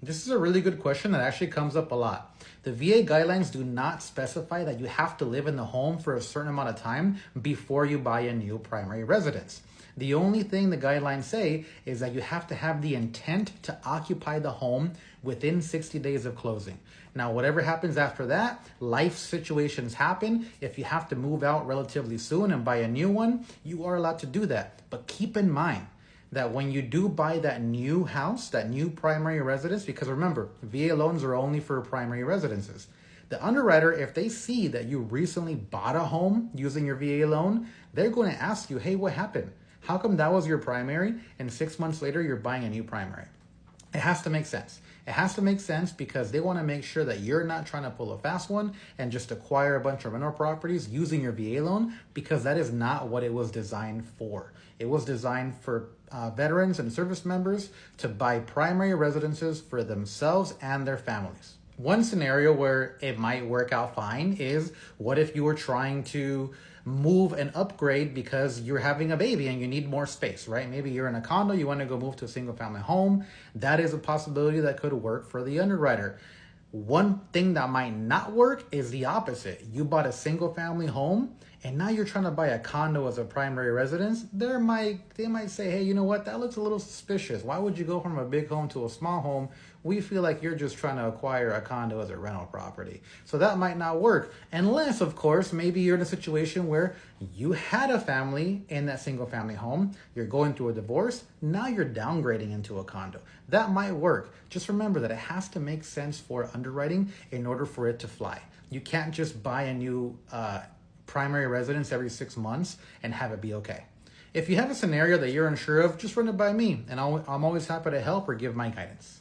This is a really good question that actually comes up a lot. The VA guidelines do not specify that you have to live in the home for a certain amount of time before you buy a new primary residence. The only thing the guidelines say is that you have to have the intent to occupy the home within 60 days of closing. Now, whatever happens after that, life situations happen. If you have to move out relatively soon and buy a new one, you are allowed to do that. But keep in mind that when you do buy that new house, that new primary residence, because remember, VA loans are only for primary residences. The underwriter, if they see that you recently bought a home using your VA loan, they're going to ask you, hey, what happened? How come that was your primary and 6 months later you're buying a new primary? It has to make sense. It has to make sense because they want to make sure that you're not trying to pull a fast one and just acquire a bunch of rental properties using your VA loan, because that is not what it was designed for. It was designed for veterans and service members to buy primary residences for themselves and their families. One scenario where it might work out fine is, what if you were trying to move and upgrade because you're having a baby and you need more space, right? Maybe you're in a condo, you want to go move to a single family home. That is a possibility that could work for the underwriter. One thing that might not work is the opposite. You bought a single family home and now you're trying to buy a condo as a primary residence. They might say, hey, you know what? That looks a little suspicious. Why would you go from a big home to a small home? We feel like you're just trying to acquire a condo as a rental property. So that might not work. Unless, of course, maybe you're in a situation where you had a family in that single family home. You're going through a divorce. Now you're downgrading into a condo. That might work. Just remember that it has to make sense for underwriting in order for it to fly. You can't just buy a new primary residence every 6 months and have it be okay. If you have a scenario that you're unsure of, just run it by me, and I'm always happy to help or give my guidance.